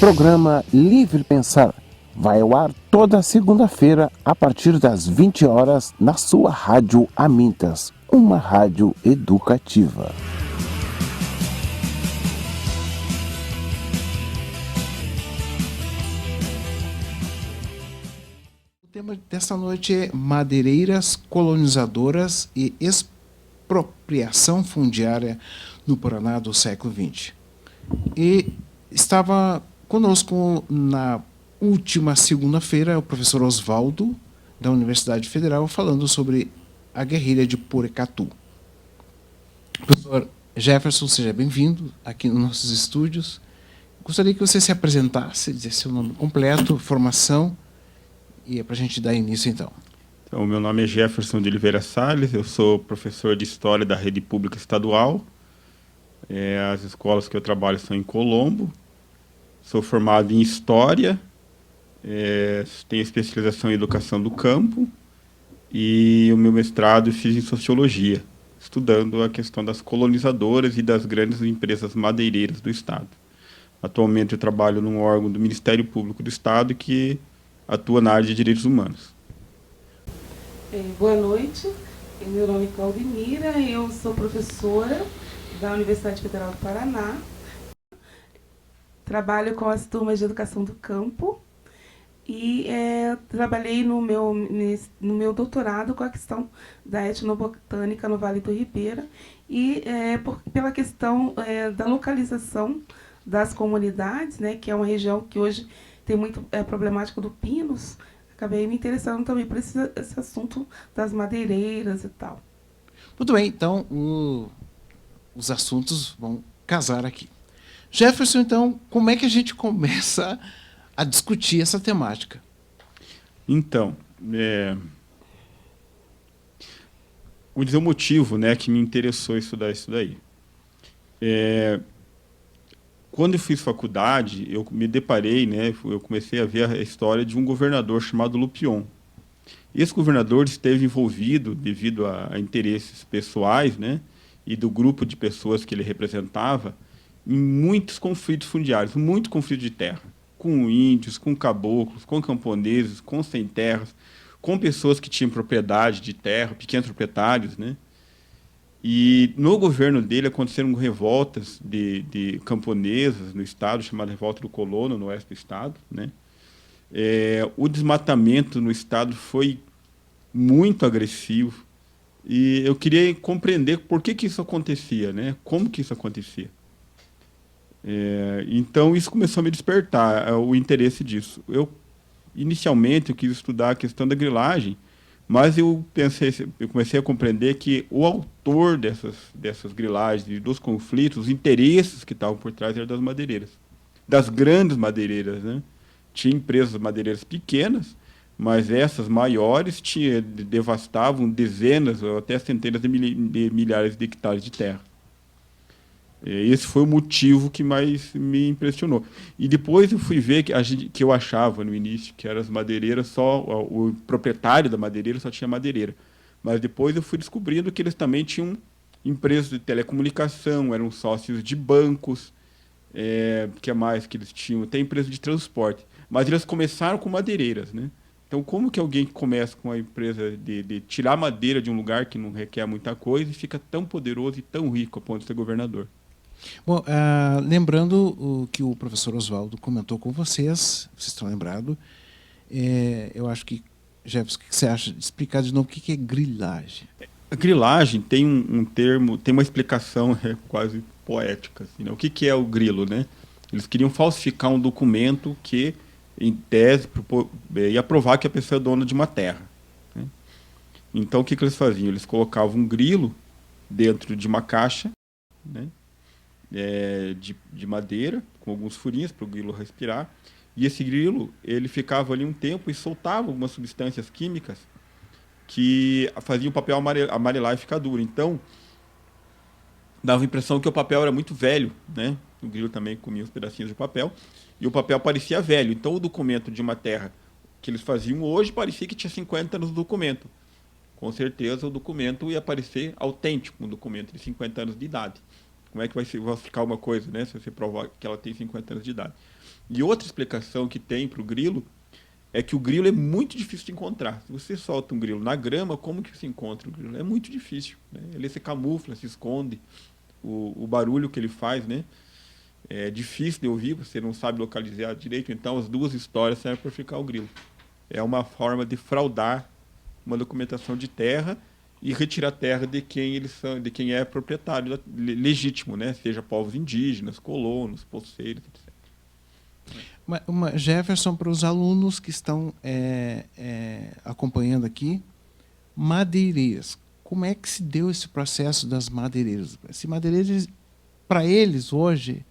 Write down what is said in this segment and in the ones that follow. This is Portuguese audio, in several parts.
Programa Livre Pensar vai ao ar toda segunda-feira a partir das 20 horas na sua rádio Amintas, uma rádio educativa. O tema desta noite é madeireiras colonizadoras e expropriação fundiária no Paraná do século XX. E estava conosco na última segunda-feira o professor Oswaldo, da Universidade Federal, falando sobre a guerrilha de Porecatu. Professor Jefferson, seja bem-vindo aqui nos nossos estúdios. Gostaria que você se apresentasse, dissesse seu nome completo, formação, e é para a gente dar início, então. Então, meu nome é Jefferson de Oliveira Salles, eu sou professor de História da Rede Pública Estadual. As escolas que eu trabalho são em Colombo. Sou formado em História, tenho especialização em Educação do Campo e o meu mestrado eu fiz em Sociologia, estudando a questão das colonizadoras e das grandes empresas madeireiras do Estado. Atualmente eu trabalho num órgão do Ministério Público do Estado que atua na área de direitos humanos. Boa noite, meu nome é Claudemira, eu sou professora da Universidade Federal do Paraná. Trabalho com as turmas de Educação do Campo e trabalhei no meu doutorado com a questão da etnobotânica no Vale do Ribeira e pela questão da localização das comunidades, né, que é uma região que hoje tem muito problemática do Pinos. Acabei me interessando também por esse assunto das madeireiras e tal. Muito bem, então os assuntos vão casar aqui. Jefferson, então, como é que a gente começa a discutir essa temática? Então, vou dizer o motivo, né, que me interessou estudar isso daí. Quando eu fiz faculdade, eu me deparei, né, eu comecei a ver a história de um governador chamado Lupion. Esse governador esteve envolvido, devido a interesses pessoais, né, e do grupo de pessoas que ele representava, em muitos conflitos fundiários, muito conflito de terra, com índios, com caboclos, com camponeses, com sem-terras, com pessoas que tinham propriedade de terra, pequenos proprietários, né? E no governo dele aconteceram revoltas de camponesas no estado, chamada Revolta do Colono, no oeste do estado, né? O desmatamento no estado foi muito agressivo e eu queria compreender por que isso acontecia, né? Como que isso acontecia. Então, isso começou a me despertar, o interesse disso. Inicialmente, eu quis estudar a questão da grilagem, mas eu comecei a compreender que o autor dessas grilagens e dos conflitos, os interesses que estavam por trás eram das madeireiras, das grandes madeireiras, né? Tinha empresas madeireiras pequenas, mas essas maiores devastavam dezenas ou até centenas de milhares de hectares de terra. Esse foi o motivo que mais me impressionou. E depois eu fui ver que eu achava no início que eram as madeireiras o proprietário da madeireira só tinha madeireira. Mas depois eu fui descobrindo que eles também tinham empresas de telecomunicação, eram sócios de bancos, que mais que eles tinham? Tem empresa de transporte. Mas eles começaram com madeireiras, né? Então, como que alguém que começa com a empresa de tirar madeira de um lugar que não requer muita coisa e fica tão poderoso e tão rico a ponto de ser governador? Bom, lembrando o que o professor Oswaldo comentou com vocês estão lembrados, eu acho que, Jefferson, o que você acha de explicar de novo o que é grilagem? A grilagem tem um termo, tem uma explicação quase poética. Assim, né? O que é o grilo, né? Eles queriam falsificar um documento que, em tese, ia provar que a pessoa é dona de uma terra. Né? Então, o que eles faziam? Eles colocavam um grilo dentro de uma caixa, né? De madeira, com alguns furinhos para o grilo respirar. E esse grilo, ele ficava ali um tempo e soltava algumas substâncias químicas que faziam o papel amarelar e ficar duro. Então, dava a impressão que o papel era muito velho, né? O grilo também comia os pedacinhos de papel, e o papel parecia velho. Então, o documento de uma terra que eles faziam hoje parecia que tinha 50 anos do documento. Com certeza, o documento ia parecer autêntico, um documento de 50 anos de idade. Como é que vai se falsificar uma coisa, né, se você provar que ela tem 50 anos de idade? E outra explicação que tem para o grilo é que o grilo é muito difícil de encontrar. Se você solta um grilo na grama, como que se encontra o grilo? É muito difícil, né? Ele se camufla, se esconde. O barulho que ele faz, né? É difícil de ouvir, você não sabe localizar direito. Então, as duas histórias servem para ficar o grilo. É uma forma de fraudar uma documentação de terra e retirar terra de quem eles são, de quem é proprietário legítimo, né? Seja povos indígenas, colonos, poceiros, etc. Jefferson, para os alunos que estão acompanhando aqui, madeireiras. Como é que se deu esse processo das madeireiras? Esse madeireiras, para eles, hoje,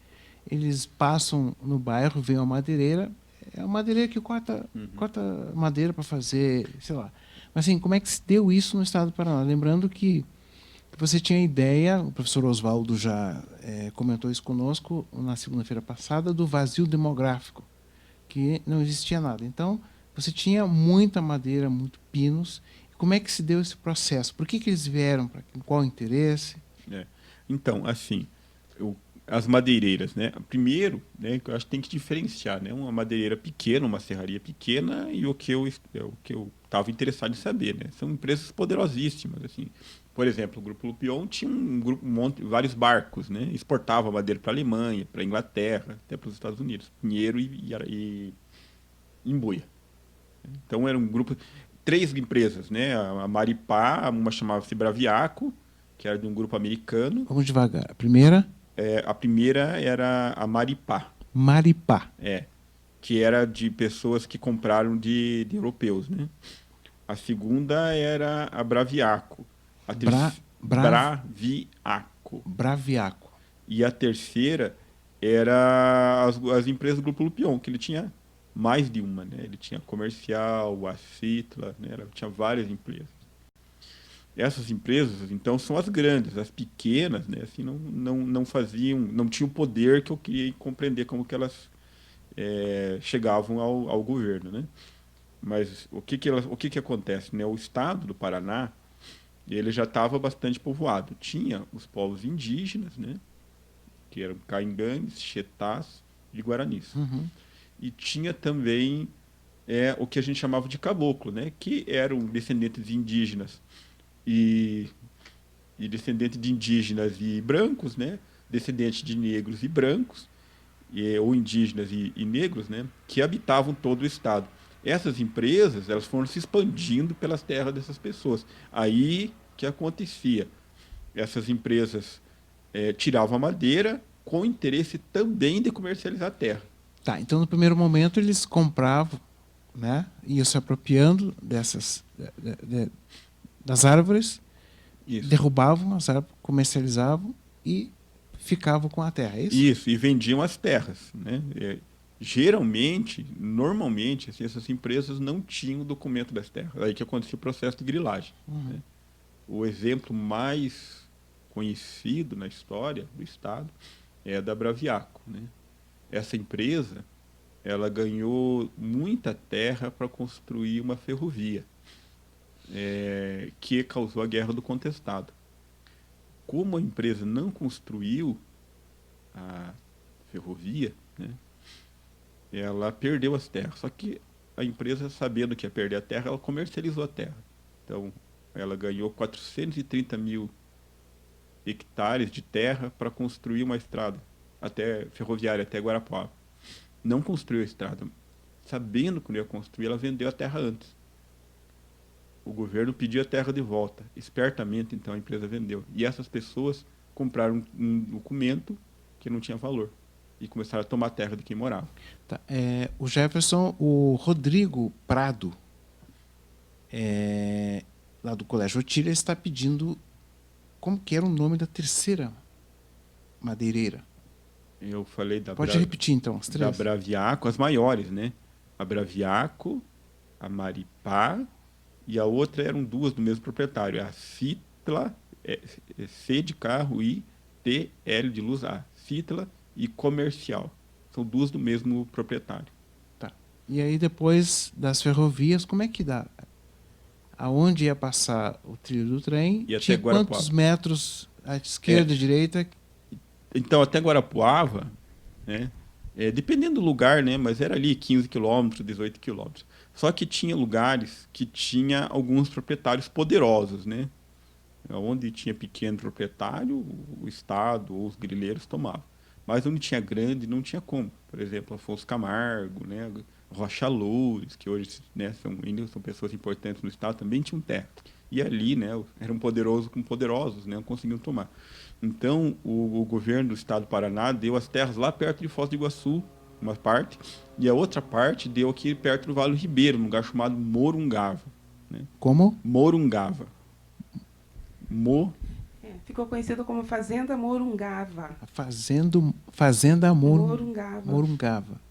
eles passam no bairro, vem uma madeireira, é uma madeireira que corta madeira para fazer, sei lá. Mas, assim, como é que se deu isso no estado do Paraná? Lembrando que você tinha ideia, o professor Oswaldo já comentou isso conosco na segunda-feira passada, do vazio demográfico, que não existia nada. Então, você tinha muita madeira, muito pinos. Como é que se deu esse processo? Por que eles vieram? Qual o interesse? Então, assim, as madeireiras, né? Primeiro, né, eu acho que tem que diferenciar, né? Uma madeireira pequena, uma serraria pequena e o que eu estava interessado em saber, né? São empresas poderosíssimas, assim. Por exemplo, o Grupo Lupion tinha vários barcos, né? Exportava madeira para a Alemanha, para a Inglaterra, até para os Estados Unidos, Pinheiro e Imbuia. Então era um grupo, 3 empresas, né? A Maripá, uma chamava-se Braviaco, que era de um grupo americano. Vamos devagar. A primeira? A primeira era a Maripá. Maripá. Que era de pessoas que compraram de europeus, né? A segunda era a Braviaco. Braviaco. Braviaco. E a terceira era as empresas do Grupo Lupion, que ele tinha mais de uma, né? Ele tinha Comercial, a Citla, né? Ele tinha várias empresas. Essas empresas, então, são as grandes. As pequenas, né? Assim, não faziam, não tinham o poder que eu queria compreender como que elas chegavam ao governo, né? Mas o que acontece, né? O estado do Paraná, ele já estava bastante povoado. Tinha os povos indígenas, né? Que eram caingangues, xetás e guaranis. Uhum. E tinha também o que a gente chamava de caboclo, né? Que eram descendentes de indígenas e descendentes de indígenas e brancos, né? Descendentes de negros e brancos, ou indígenas e negros, né? Que habitavam todo o estado. Essas empresas, elas foram se expandindo pelas terras dessas pessoas. Aí que acontecia? Essas empresas tiravam a madeira com interesse também de comercializar a terra. Tá, então no primeiro momento eles compravam, né? Iam se apropriando das árvores, Isso. derrubavam as árvores, comercializavam e ficavam com a terra, é isso? Isso, e vendiam as terras, né? Geralmente, normalmente, assim, essas empresas não tinham o documento das terras. Aí que acontecia o processo de grilagem. Uhum. Né? O exemplo mais conhecido na história do Estado é a da Braviaco. Né? Essa empresa, ela ganhou muita terra para construir uma ferrovia, que causou a Guerra do Contestado. Como a empresa não construiu a ferrovia, né, ela perdeu as terras. Só que a empresa, sabendo que ia perder a terra, ela comercializou a terra. Então, ela ganhou 430 mil hectares de terra para construir uma estrada ferroviária até Guarapuava. Não construiu a estrada. Sabendo que não ia construir, ela vendeu a terra antes. O governo pediu a terra de volta. Espertamente, então, a empresa vendeu. E essas pessoas compraram um documento que não tinha valor. E começaram a tomar terra de quem morava. Tá, o Jefferson, o Rodrigo Prado, lá do Colégio Otília, está pedindo como que era o nome da terceira madeireira. Eu falei da Pode repetir, então, as três. Da Braviaco, as maiores, né? A Braviaco, a Maripá, e a outra eram 2 do mesmo proprietário. A Citla, C de carro e T, L de luz, A. Citla e Comercial. São 2 do mesmo proprietário. Tá. E aí, depois das ferrovias, como é que dá? Aonde ia passar o trilho do trem? E tinha até Guarapuava. Quantos metros à esquerda e direita? Então, até Guarapuava, né, Dependendo do lugar, né? Mas era ali 15 quilômetros, 18 quilômetros. Só que tinha lugares que tinha alguns proprietários poderosos, né? Onde tinha pequeno proprietário, o Estado ou os grileiros tomavam. Mas onde tinha grande, não tinha como. Por exemplo, Afonso Camargo, né? Rocha Loures, que hoje, né, ainda são pessoas importantes no Estado, também tinham terra. E ali, né, eram poderosos com poderosos, né, não conseguiam tomar. Então, o governo do Estado do Paraná deu as terras lá perto de Foz do Iguaçu, uma parte, e a outra parte deu aqui perto do Vale do Ribeiro, num lugar chamado Morungava. Né? Como? Morungava. Ficou conhecido como Fazenda Morungava. Fazenda Morungava. Morungava.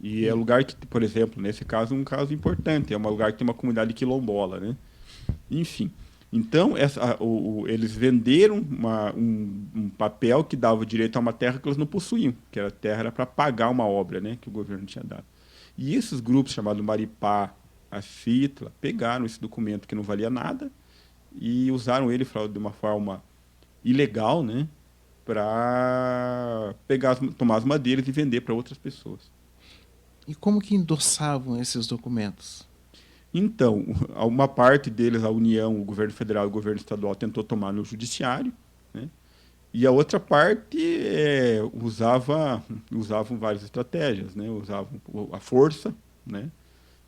E é lugar que, por exemplo, nesse caso, um caso importante, é um lugar que tem uma comunidade quilombola, né? Enfim, então eles venderam um papel que dava direito a uma terra que eles não possuíam, que a terra era para pagar uma obra, né, que o governo tinha dado. E esses grupos chamados Maripá, a Citla, pegaram esse documento que não valia nada e usaram ele de uma forma ilegal, né, para tomar as madeiras e vender para outras pessoas. E como que endossavam esses documentos? Então, uma parte deles, a União, o governo federal e o governo estadual tentou tomar no judiciário, né? E a outra parte usavam várias estratégias, né? Usavam a força, né?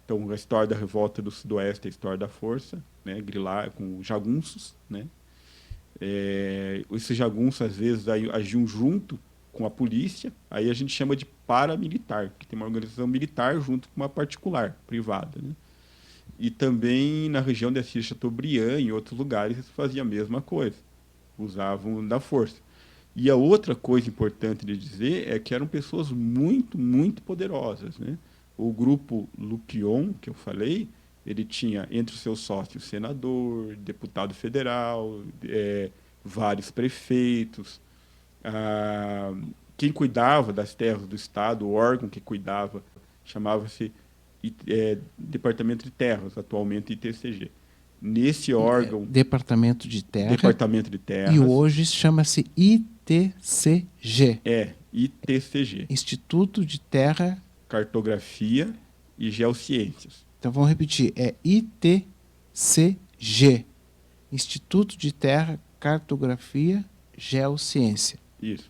Então, a história da revolta do Sudoeste é a história da força, né? Grilar com jagunços, né? Esses jagunços, às vezes, agiam junto com a polícia, aí a gente chama de paramilitar, que tem uma organização militar junto com uma particular, privada, né? E também na região de Assis Chateaubriand e em outros lugares eles faziam a mesma coisa, usavam da força. E a outra coisa importante de dizer é que eram pessoas muito, muito poderosas, né? O grupo Lupion, que eu falei, ele tinha entre os seus sócios senador, deputado federal, vários prefeitos. Quem cuidava das terras do Estado, o órgão que cuidava, chamava-se Departamento de Terras, atualmente ITCG. Nesse órgão... Departamento de Terra. Departamento de Terras. E hoje chama-se ITCG. ITCG. Instituto de Terra... Cartografia e Geociências. Então vamos repetir, é ITCG. Instituto de Terra, Cartografia, Geociência. Isso.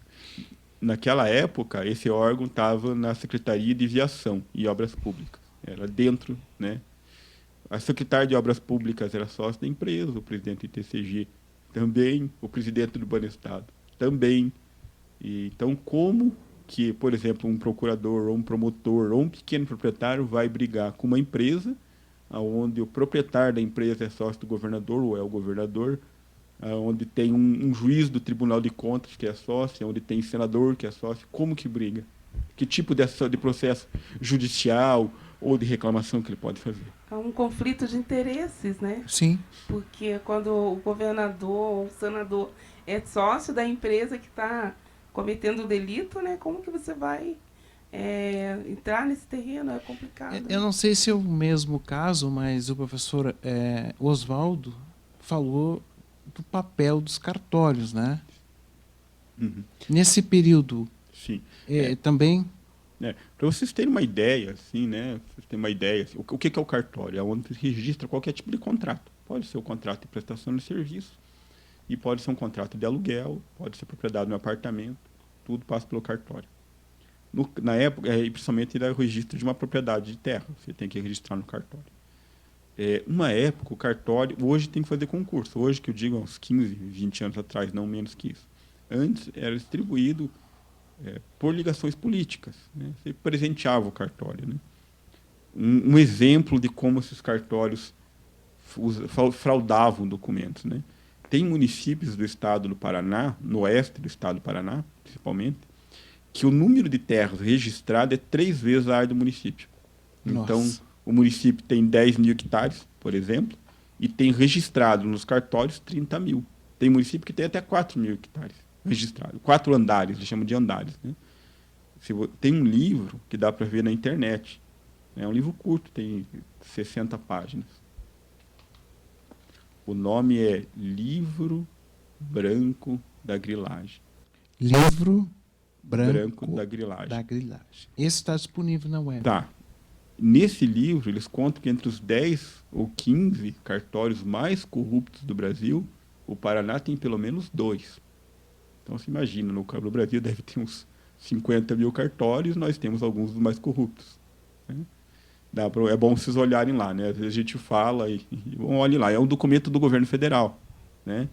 Naquela época, esse órgão estava na Secretaria de Viação e Obras Públicas. Era dentro, né? A secretária de Obras Públicas era sócio da empresa, o presidente do ITCG também, o presidente do Banestado também. Então, como que, por exemplo, um procurador ou um promotor ou um pequeno proprietário vai brigar com uma empresa onde o proprietário da empresa é sócio do governador ou é o governador, onde tem um juiz do Tribunal de Contas que é sócio, onde tem senador que é sócio, como que briga? Que tipo de processo judicial ou de reclamação que ele pode fazer? É um conflito de interesses, né? Sim. Porque quando o governador ou o senador é sócio da empresa que está cometendo o delito, né? Como que você vai entrar nesse terreno? É complicado. Eu não sei se é o mesmo caso, mas o professor Oswaldo falou do papel dos cartórios, né? Uhum. Nesse período, sim, também... Para vocês terem uma ideia, assim, né? Vocês terem uma ideia, assim, o que é o cartório? É onde se registra qualquer tipo de contrato. Pode ser um contrato de prestação de serviço, e pode ser um contrato de aluguel, pode ser propriedade de um apartamento, tudo passa pelo cartório. Na época, principalmente era o registro de uma propriedade de terra, você tem que registrar no cartório. Uma época, o cartório, hoje tem que fazer concurso, hoje que eu digo, uns 15, 20 anos atrás, não menos que isso. Antes era distribuído por ligações políticas, né? Você presenteava o cartório, né? Um exemplo de como esses cartórios fraudavam documentos, né? Tem municípios do estado do Paraná, no oeste do estado do Paraná, principalmente, que o número de terras registrado é 3 vezes a área do município. Nossa. Então, o município tem 10 mil hectares, por exemplo, e tem registrado nos cartórios 30 mil. Tem município que tem até 4 mil hectares registrado. 4 andares, eles chamam de andares, né? Tem um livro que dá para ver na internet. É um livro curto, tem 60 páginas. O nome é Livro Branco da Grilagem. Livro branco da grilagem. Da grilagem. Esse está disponível na web. Tá. Nesse livro, eles contam que entre os 10 ou 15 cartórios mais corruptos do Brasil, o Paraná tem pelo menos 2. Então, se imagina, no Brasil deve ter uns 50 mil cartórios, nós temos alguns dos mais corruptos. Né? É bom vocês olharem lá, né? Às vezes a gente fala e olhem lá. É um documento do governo federal, né?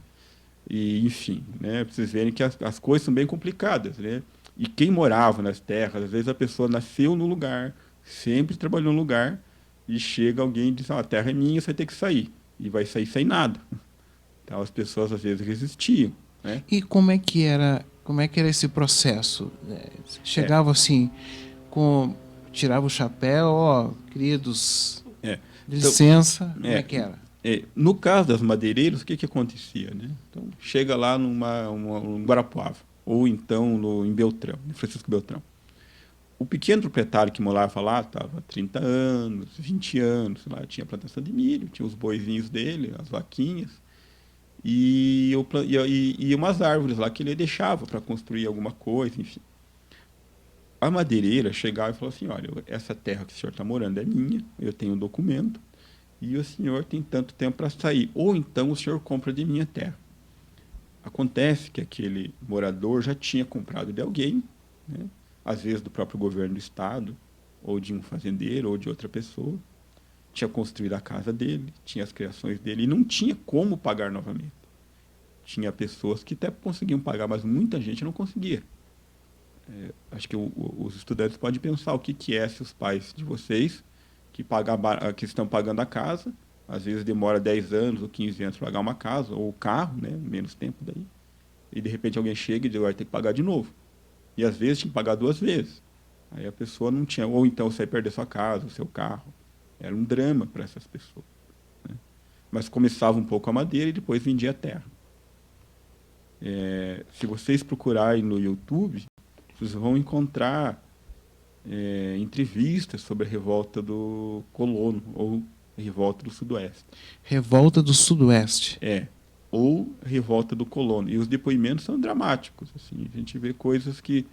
E, enfim, né? Pra vocês verem que as coisas são bem complicadas, né? E quem morava nas terras, às vezes a pessoa nasceu no lugar, sempre trabalhou no lugar, e chega alguém e diz, a terra é minha, você vai ter que sair. E vai sair sem nada. Então as pessoas às vezes resistiam, né? E como é que era esse processo? Chegava assim, tirava o chapéu, queridos, licença, como é que era? No caso das madeireiras, o que acontecia, né? Então, chega lá em Guarapuava, ou então em Beltrão, em Francisco Beltrão. O pequeno proprietário que morava lá estava há 30 anos, 20 anos, lá tinha plantação de milho, tinha os boizinhos dele, as vaquinhas, e umas árvores lá que ele deixava para construir alguma coisa, enfim. A madeireira chegava e falou assim, olha, essa terra que o senhor está morando é minha, eu tenho um documento, e o senhor tem tanto tempo para sair, ou então o senhor compra de minha terra. Acontece que aquele morador já tinha comprado de alguém, né? Às vezes do próprio governo do estado, ou de um fazendeiro, ou de outra pessoa, tinha construído a casa dele, tinha as criações dele, e não tinha como pagar novamente. Tinha pessoas que até conseguiam pagar, mas muita gente não conseguia. Acho que os estudantes podem pensar o que é se os pais de vocês, que estão pagando a casa, às vezes demora 10 anos ou 15 anos para pagar uma casa, ou o carro, né, menos tempo daí, e de repente alguém chega e diz, vai ter que pagar de novo. E às vezes tinha que pagar 2 vezes. Aí a pessoa não tinha, ou então você ia perder sua casa, o seu carro. Era um drama para essas pessoas. Né? Mas começava um pouco a madeira e depois vendia a terra. Se vocês procurarem no YouTube, vocês vão encontrar entrevistas sobre a revolta do colono, ou revolta do Sudoeste. Revolta do Sudoeste. Ou revolta do colono. E os depoimentos são dramáticos. Assim, a gente vê coisas que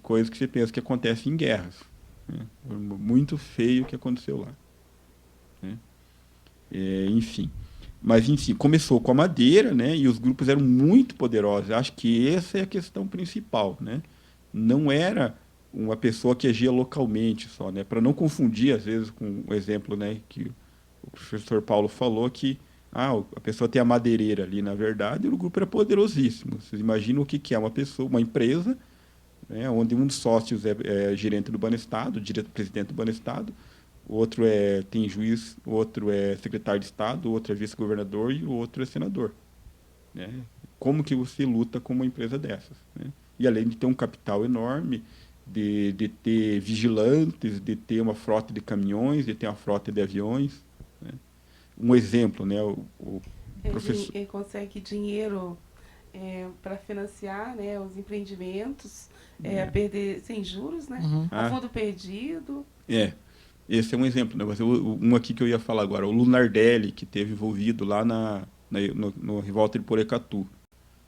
você pensa que acontecem em guerras. Né? Muito feio o que aconteceu lá. Né? Enfim. Mas, enfim, começou com a madeira, né? E os grupos eram muito poderosos. Acho que essa é a questão principal. Né? Não era uma pessoa que agia localmente só, né? Para não confundir, às vezes, com o exemplo, né, que o professor Paulo falou, que a pessoa tem a madeireira ali, na verdade, e o grupo era poderosíssimo. Vocês imaginam o que é uma pessoa, uma empresa, né, onde um dos sócios é gerente do Banestado, presidente do Banestado, o outro tem juiz, o outro é secretário de Estado, o outro é vice-governador e o outro é senador. Né? Como que você luta com uma empresa dessas? Né? E além de ter um capital enorme, de ter vigilantes, de ter uma frota de caminhões, de ter uma frota de aviões. Né? Um exemplo, né, o professor... Ele consegue dinheiro para financiar, né, os empreendimentos, a perder sem juros, né? A fundo perdido. Esse é um exemplo. Né? Um aqui que eu ia falar agora, o Lunardelli, que esteve envolvido lá no revolta de Porecatu.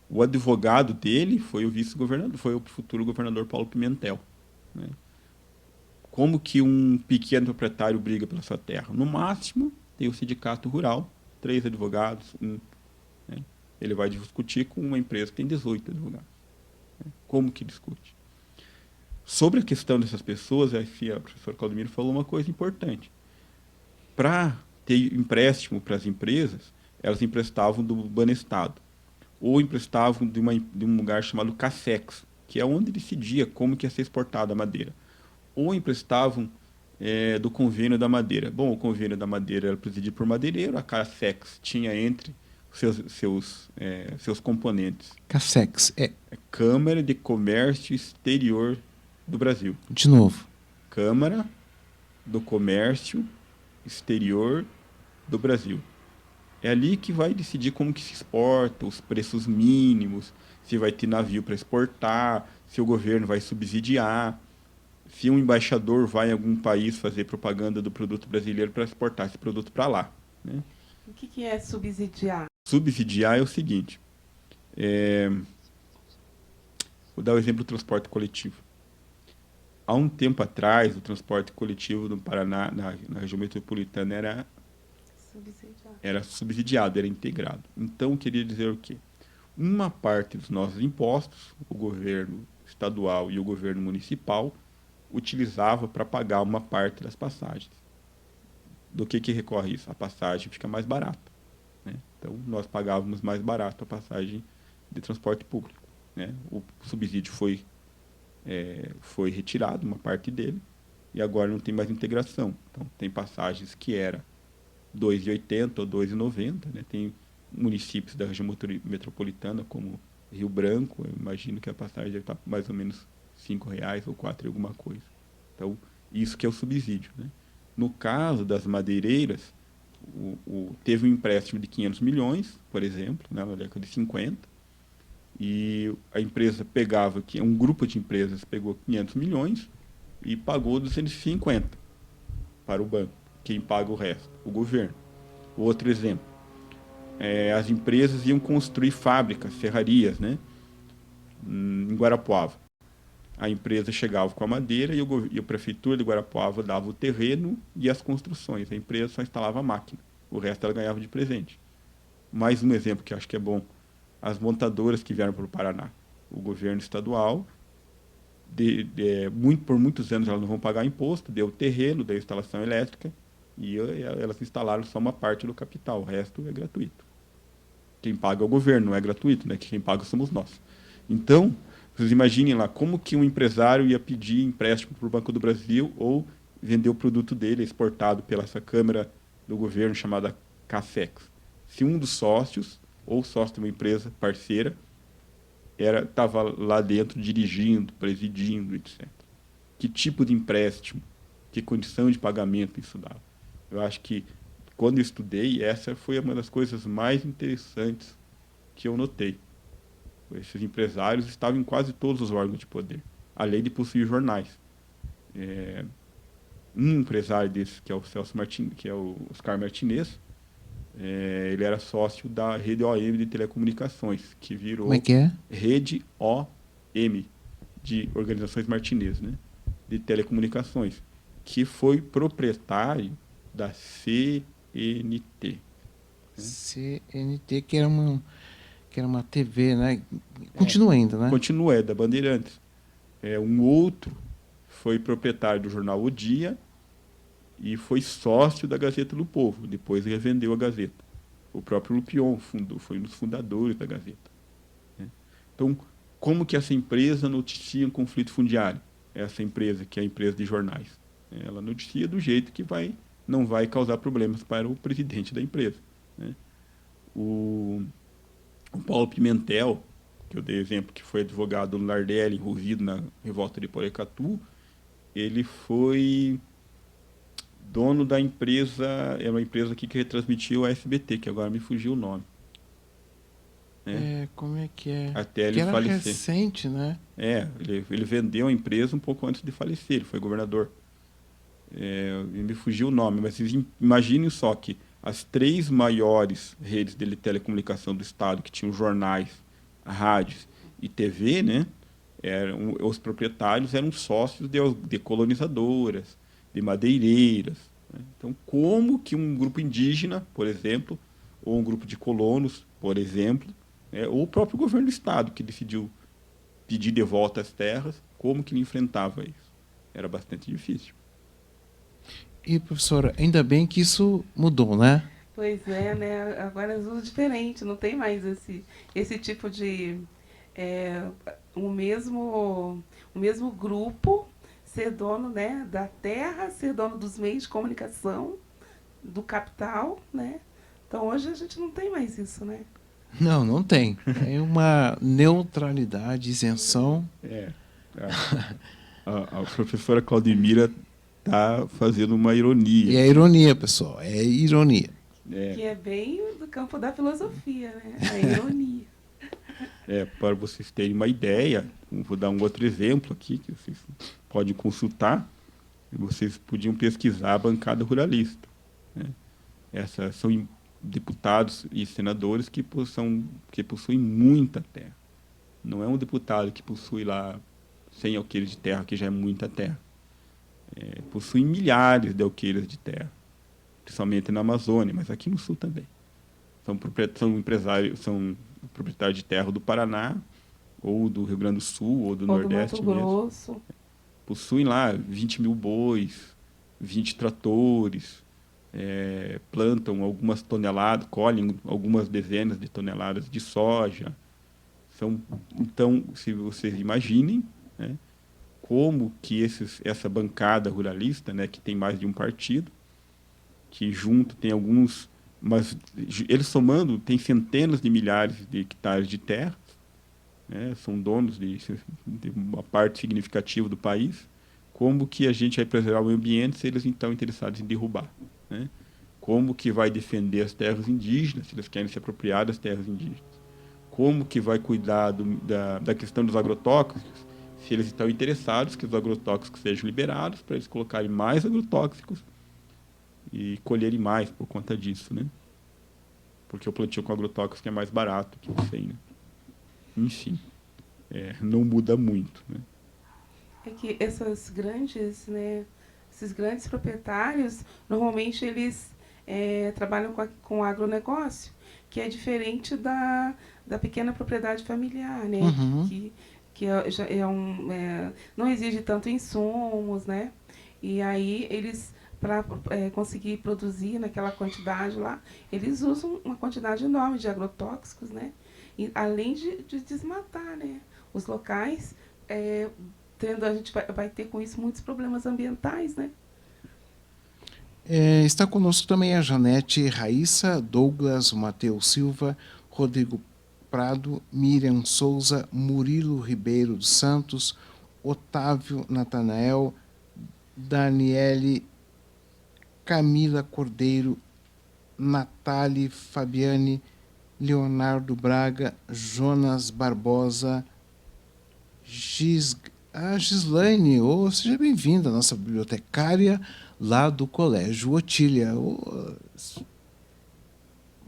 O advogado dele foi o vice-governador, foi o futuro governador Paulo Pimentel. Né? Como que um pequeno proprietário briga pela sua terra? No máximo, tem o sindicato rural, 3 advogados, né? Ele vai discutir com uma empresa que tem 18 advogados. Né? Como que discute? Sobre a questão dessas pessoas, a professora Claudemiro falou uma coisa importante. Para ter empréstimo para as empresas, elas emprestavam do Banestado, ou emprestavam de um lugar chamado Cassex, que é onde decidia como que ia ser exportada a madeira, ou emprestavam do convênio da madeira. Bom, o convênio da madeira era presidido por madeireiro, a Cassex tinha entre seus componentes. Cassex Câmara de Comércio Exterior do Brasil. De novo. Câmara do Comércio Exterior do Brasil. É ali que vai decidir como que se exporta, os preços mínimos, se vai ter navio para exportar, se o governo vai subsidiar, se um embaixador vai em algum país fazer propaganda do produto brasileiro para exportar esse produto para lá. Né? O que é subsidiar? Subsidiar é o seguinte, Vou dar o exemplo do transporte coletivo. Há um tempo atrás, o transporte coletivo no Paraná, na região metropolitana, era subsidiado, era integrado. Então, eu queria dizer o quê? Uma parte dos nossos impostos, o governo estadual e o governo municipal, utilizava para pagar uma parte das passagens. Do que recorre isso? A passagem fica mais barata, né? Então, nós pagávamos mais barato a passagem de transporte público, né? O subsídio foi retirado, uma parte dele, e agora não tem mais integração. Então, tem passagens que era R$ 2,80 ou R$ 2,90, né? Tem municípios da região metropolitana, como Rio Branco, eu imagino que a passagem deve estar mais ou menos R$ 5,00 ou R$ 4,00 alguma coisa. Então, isso que é o subsídio, né? No caso das madeireiras, teve um empréstimo de 500 milhões, por exemplo, né, na década de 50, e a empresa pegava, um grupo de empresas pegou 500 milhões e pagou 250 para o banco. Quem paga o resto? O governo. Outro exemplo, as empresas iam construir fábricas, serrarias, né, em Guarapuava. A empresa chegava com a madeira e a prefeitura de Guarapuava dava o terreno e as construções. A empresa só instalava a máquina. O resto ela ganhava de presente. Mais um exemplo que acho que é bom. As montadoras que vieram para o Paraná. O governo estadual, por muitos anos elas não vão pagar imposto, deu o terreno, deu a instalação elétrica, e elas instalaram só uma parte do capital, o resto é gratuito. Quem paga é o governo, não é gratuito, né? Quem paga somos nós. Então, vocês imaginem lá como que um empresário ia pedir empréstimo para o Banco do Brasil ou vender o produto dele exportado pela essa câmara do governo chamada CAFEX. Se um dos sócios, ou sócio de uma empresa parceira, estava lá dentro dirigindo, presidindo, etc. Que tipo de empréstimo, que condição de pagamento isso dava? Eu acho que, quando eu estudei, essa foi uma das coisas mais interessantes que eu notei. Esses empresários estavam em quase todos os órgãos de poder, além de possuir jornais. Um empresário desse, que é o que é o Oscar Martinez, ele era sócio da Rede OM de Telecomunicações, que virou... Como é que é? Rede OM, de Organizações Martinez, né? De Telecomunicações, que foi proprietário da CNT. CNT, que era uma TV, né? Continua ainda, né? Continua, é da Bandeirantes. Um outro foi proprietário do jornal O Dia e foi sócio da Gazeta do Povo. Depois revendeu a Gazeta. O próprio Lupion foi um dos fundadores da Gazeta, né? Então, como que essa empresa noticia um conflito fundiário? Essa empresa, que é a empresa de jornais, ela noticia do jeito que não vai causar problemas para o presidente da empresa, né? O Paulo Pimentel, que eu dei exemplo, que foi advogado no Nardelli, envolvido na revolta de Porecatu, ele foi dono da empresa, é uma empresa aqui que retransmitiu a SBT, que agora me fugiu o nome. Como é que é? Até ele que era falecer. recente, né? Ele vendeu a empresa um pouco antes de falecer, ele foi governador. Me fugiu o nome, mas vocês imaginem só que as 3 maiores redes de telecomunicação do estado, que tinham jornais, rádios e TV, né, os proprietários eram sócios de colonizadoras, de madeireiras, né? Então, como que um grupo indígena, por exemplo, ou um grupo de colonos, por exemplo, ou o próprio governo do estado, que decidiu pedir de volta as terras, como que ele enfrentava isso? Era bastante difícil. E, professora, ainda bem que isso mudou, né? Pois é, né? Agora é tudo diferente, não tem mais esse tipo de... o mesmo grupo ser dono, né, da terra, ser dono dos meios de comunicação, do capital, né? Então, hoje a gente não tem mais isso, né? Não tem. É uma neutralidade, isenção. A professora Claudemira está fazendo uma ironia. E é ironia, pessoal, é ironia. Que é bem do campo da filosofia, né? A ironia. Para vocês terem uma ideia, vou dar um outro exemplo aqui, que vocês podem consultar. Vocês podiam pesquisar a bancada ruralista, né? Essas são deputados e senadores que possuem muita terra. Não é um deputado que possui lá 100 alqueires de terra, que já é muita terra. Possui milhares de alqueires de terra, principalmente na Amazônia, mas aqui no Sul também. São empresários, são proprietários de terra do Paraná, ou do Rio Grande do Sul, ou do Ou do Nordeste Mato mesmo. Grosso. Possuem lá 20 mil bois, 20 tratores, plantam algumas toneladas, colhem algumas dezenas de toneladas de soja. Então, se vocês imaginem, né, como que essa bancada ruralista, né, que tem mais de um partido, que junto tem alguns, mas eles somando tem centenas de milhares de hectares de terra, né, são donos de uma parte significativa do país. Como que a gente vai preservar o meio ambiente se eles estão interessados em derrubar, né? Como que vai defender as terras indígenas se eles querem se apropriar das terras indígenas? Como que vai cuidar da questão dos agrotóxicos se eles estão interessados que os agrotóxicos sejam liberados para eles colocarem mais agrotóxicos e colherem mais por conta disso, né? Porque o plantio com agrotóxico é mais barato que o sem, né? Enfim, não muda muito, né? É que esses grandes proprietários, normalmente eles trabalham com agronegócio, que é diferente da pequena propriedade familiar, né? Uhum. Já não exige tanto insumos, né? E aí eles, para conseguir produzir naquela quantidade lá, eles usam uma quantidade enorme de agrotóxicos, né? E, além de desmatar, né, os locais, a gente vai ter com isso muitos problemas ambientais, né? Está conosco também a Janete Raíssa, Douglas, Matheus Silva, Rodrigo Prado, Miriam Souza, Murilo Ribeiro dos Santos, Otávio Natanael, Daniele, Camila Cordeiro, Natália Fabiane, Leonardo Braga, Jonas Barbosa, Gislaine, seja bem-vinda, nossa bibliotecária lá do Colégio Otília.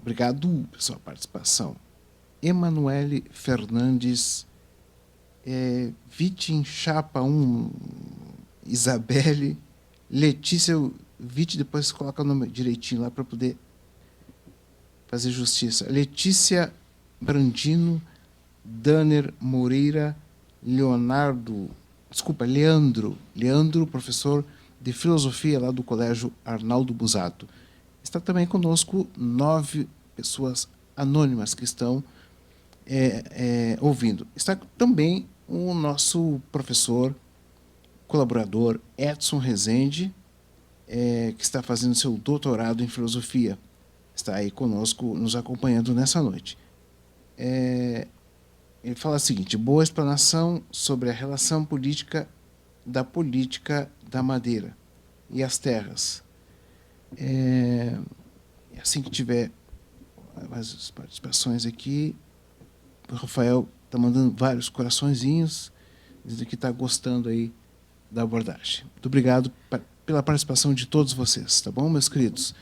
Obrigado pela sua participação. Emanuele Fernandes, Vitim Chapa 1, Isabelle, Letícia Vite, depois coloca o nome direitinho lá para poder fazer justiça. Letícia Brandino, Danner Moreira, Leandro, professor de filosofia lá do Colégio Arnaldo Busato. Está também conosco 9 pessoas anônimas que estão ouvindo. Está também o nosso professor, colaborador Edson Rezende, que está fazendo seu doutorado em filosofia. Está aí conosco, nos acompanhando nessa noite. Ele fala o seguinte: boa explanação sobre a relação política da madeira e as terras. Assim que tiver mais participações aqui, o Rafael está mandando vários coraçõezinhos, dizendo que está gostando aí da abordagem. Muito obrigado pela participação de todos vocês, tá bom, meus queridos?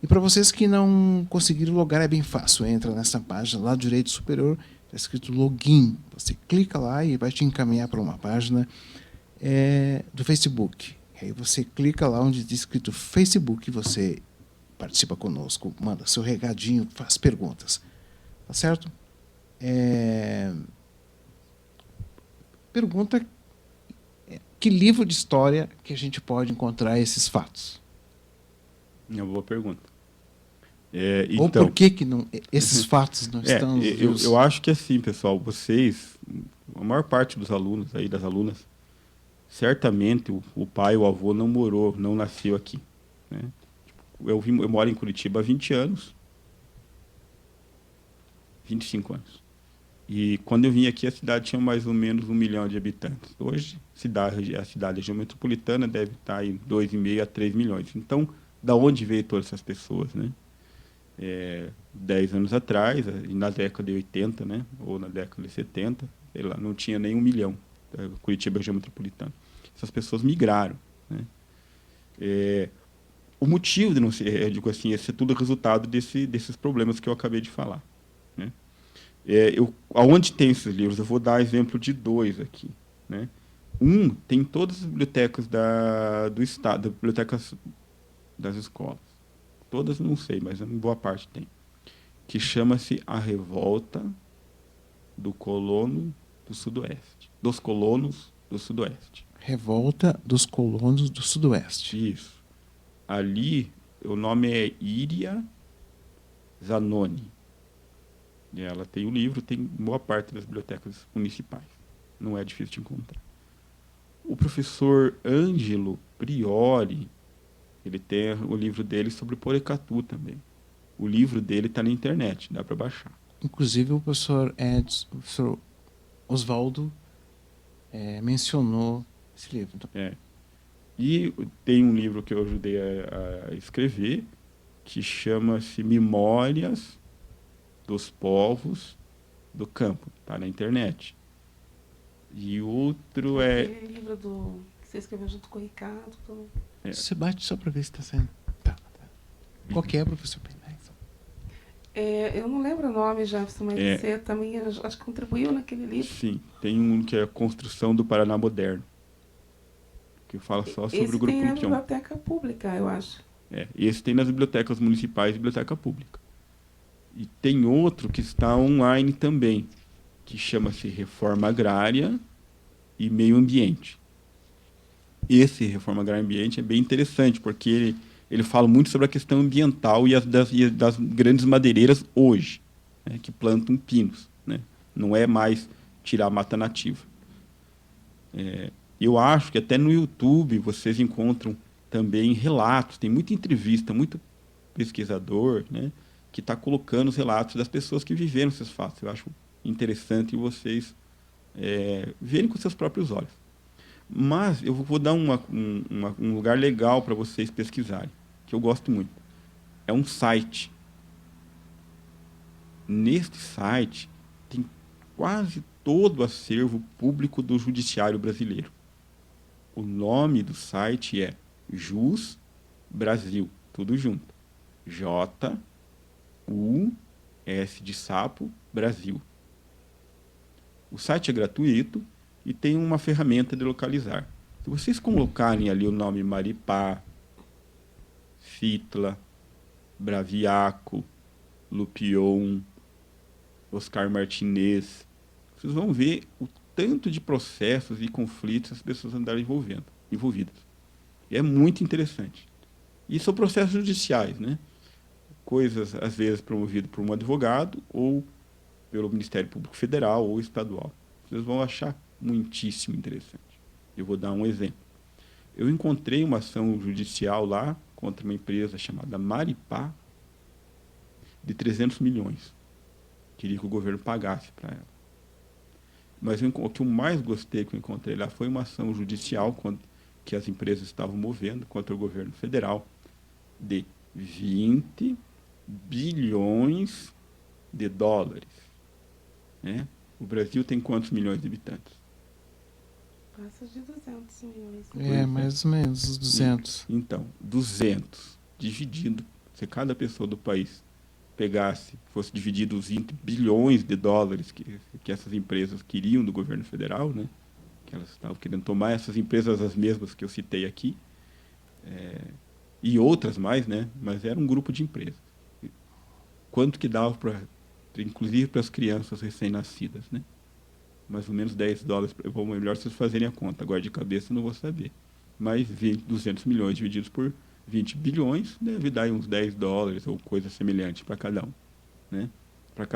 E para vocês que não conseguiram logar, é bem fácil. Entra nessa página lá do direito superior, está escrito login. Você clica lá e vai te encaminhar para uma página do Facebook. Aí você clica lá onde está escrito Facebook, você participa conosco, manda seu recadinho, faz perguntas. Tá certo? Pergunta: que livro de história que a gente pode encontrar esses fatos? É uma boa pergunta. Ou por que não, esses fatos não estão nos livros? Eu acho que assim, pessoal, vocês, a maior parte dos alunos aí, das alunas, certamente o pai, o avô não nasceu aqui, né? Eu moro em Curitiba há 20 anos, 25 anos. E quando eu vim aqui, a cidade tinha mais ou menos 1 milhão de habitantes. Hoje, a cidade região metropolitana deve estar em 2,5 a 3 milhões. Então, da onde veio todas essas pessoas, né? 10 anos atrás, na década de 80, né? Ou na década de 70, sei lá, não tinha nem 1 milhão. Curitiba região metropolitana. Essas pessoas migraram, né? O motivo de não ser, eu digo assim, esse é tudo resultado desses problemas que eu acabei de falar, né? Aonde tem esses livros? Eu vou dar exemplo de 2 aqui, né? Um tem em todas as bibliotecas do estado, bibliotecas das escolas. Todas não sei, mas em boa parte tem. Que chama-se A Revolta do Colono do Sudoeste. Dos Colonos do Sudoeste. Revolta dos Colonos do Sudoeste. Isso. Ali, o nome é Iria Zanoni. E ela tem o livro, tem boa parte das bibliotecas municipais. Não é difícil de encontrar. O professor Ângelo Priori, ele tem o livro dele sobre Porecatu também. O livro dele está na internet, dá para baixar. Inclusive o professor Oswaldo mencionou esse livro. Então, E tem um livro que eu ajudei a escrever, que chama-se Memórias dos Povos do Campo. Está na internet. E outro Aquele livro que você escreveu junto com o Ricardo. Você bate só para ver se está saindo. Tá. Qual que é, professor Penais? Eu não lembro o nome, Jefferson, mas você também acho que contribuiu naquele livro. Sim, tem um que é a Construção do Paraná Moderno, que fala só sobre o Grupo Esse tem na Pion. biblioteca pública, eu acho. Esse tem nas bibliotecas municipais e biblioteca pública. E tem outro que está online também, que chama-se Reforma Agrária e Meio Ambiente. Esse Reforma Agrária e Ambiente é bem interessante, porque ele fala muito sobre a questão ambiental e das grandes madeireiras hoje, né, que plantam pinos. Né? Não é mais tirar a mata nativa. Eu acho que até no YouTube vocês encontram também relatos, tem muita entrevista, muito pesquisador, né, que está colocando os relatos das pessoas que viveram esses fatos. Eu acho interessante vocês verem com seus próprios olhos. Mas eu vou dar um lugar legal para vocês pesquisarem, que eu gosto muito. É um site. Neste site tem quase todo o acervo público do judiciário brasileiro. O nome do site é Jus Brasil, tudo junto. J-U-S de sapo, Brasil. O site é gratuito e tem uma ferramenta de localizar. Se vocês colocarem ali o nome Maripá, Fitla, Braviaco, Lupion, Oscar Martinez, vocês vão ver o tanto de processos e conflitos as pessoas andaram envolvidas. E é muito interessante. E são processos judiciais, né? Coisas, às vezes, promovidas por um advogado ou pelo Ministério Público Federal ou estadual. Vocês vão achar muitíssimo interessante. Eu vou dar um exemplo. Eu encontrei uma ação judicial lá contra uma empresa chamada Maripá de 300 milhões. Queria que o governo pagasse para ela. Mas o que eu mais gostei que eu encontrei lá foi uma ação judicial que as empresas estavam movendo contra o governo federal de 20 bilhões de dólares. Né? O Brasil tem quantos milhões de habitantes? Passa de 200 milhões. Mais ou menos 200. Então, 200 dividido, se cada pessoa do país fosse dividido os 20 bilhões de dólares que essas empresas queriam do governo federal, né? Que elas estavam querendo tomar, essas empresas as mesmas que eu citei aqui, e outras mais, né? Mas era um grupo de empresas. Quanto que dava inclusive para as crianças recém-nascidas, né? Mais ou menos 10 dólares. Melhor vocês fazerem a conta. Agora de cabeça não vou saber. Mas 200 milhões divididos por 20 bilhões deve dar uns 10 dólares ou coisa semelhante para cada um. Né? Para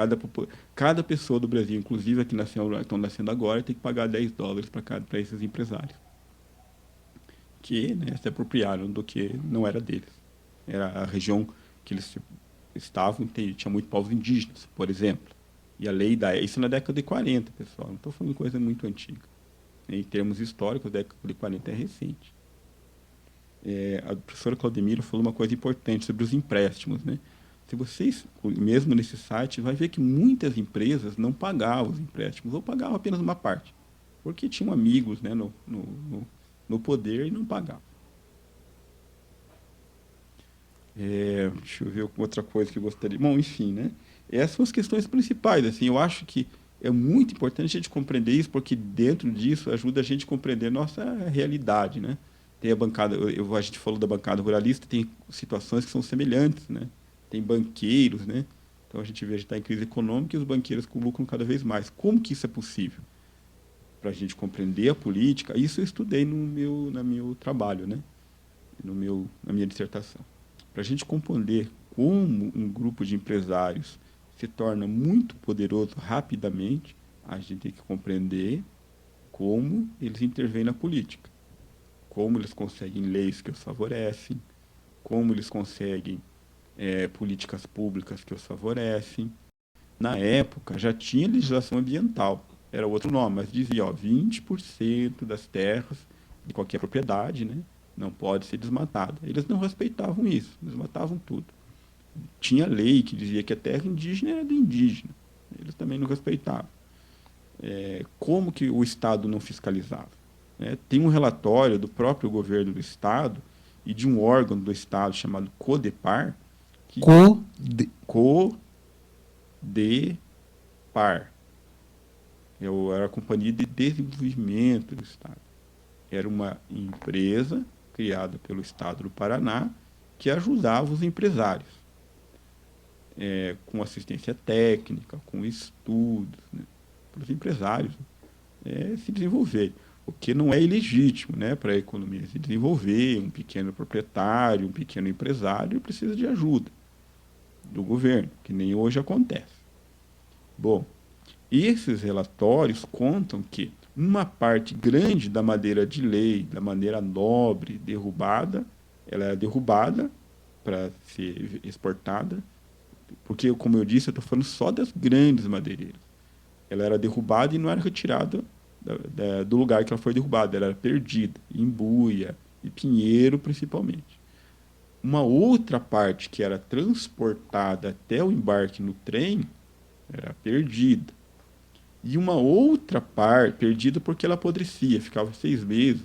cada pessoa do Brasil, inclusive a que estão nascendo agora, tem que pagar 10 dólares para esses empresários. Que, né, se apropriaram do que não era deles. Era a região que eles estavam, tinha muito povos indígenas, por exemplo. E a lei isso na década de 40, pessoal. Não estou falando de coisa muito antiga. Em termos históricos, a década de 40 é recente. A professora Claudemira falou uma coisa importante sobre os empréstimos. Né? Se vocês, mesmo nesse site, vai ver que muitas empresas não pagavam os empréstimos, ou pagavam apenas uma parte. Porque tinham amigos, né, no poder e não pagavam. Deixa eu ver outra coisa que eu gostaria. Bom, enfim, né? Essas são as questões principais. Assim, eu acho que é muito importante a gente compreender isso, porque dentro disso ajuda a gente a compreender nossa realidade, né? Tem a bancada, a gente falou da bancada ruralista, tem situações que são semelhantes, né? Tem banqueiros, né? Então a gente vê que está em crise econômica e os banqueiros lucram cada vez mais. Como que isso é possível? Para a gente compreender a política, isso eu estudei no meu trabalho, né? Na minha dissertação. Para a gente compreender como um grupo de empresários se torna muito poderoso rapidamente, a gente tem que compreender como eles intervêm na política, como eles conseguem leis que os favorecem, como eles conseguem políticas públicas que os favorecem. Na época já tinha legislação ambiental, era outro nome, mas dizia 20% das terras de qualquer propriedade, né, não pode ser desmatada. Eles não respeitavam isso, desmatavam tudo. Tinha lei que dizia que a terra indígena era do indígena, eles também não respeitavam. Como que o Estado não fiscalizava? Tem um relatório do próprio governo do Estado e de um órgão do Estado chamado CODEPAR, CODEPAR, era a Companhia de Desenvolvimento do Estado. Era uma empresa criada pelo Estado do Paraná que ajudava os empresários, com assistência técnica, com estudos, né, para os empresários se desenvolver. O que não é ilegítimo, né, para a economia se desenvolver. Um pequeno proprietário, um pequeno empresário precisa de ajuda do governo, que nem hoje acontece. Bom, esses relatórios contam que uma parte grande da madeira de lei, da madeira nobre derrubada, ela era derrubada para ser exportada, porque, como eu disse, eu estou falando só das grandes madeireiras. Ela era derrubada e não era retirada do lugar que ela foi derrubada, ela era perdida, em Buia e Pinheiro, principalmente. Uma outra parte que era transportada até o embarque no trem era perdida. E uma outra parte, perdida porque ela apodrecia, ficava 6 meses,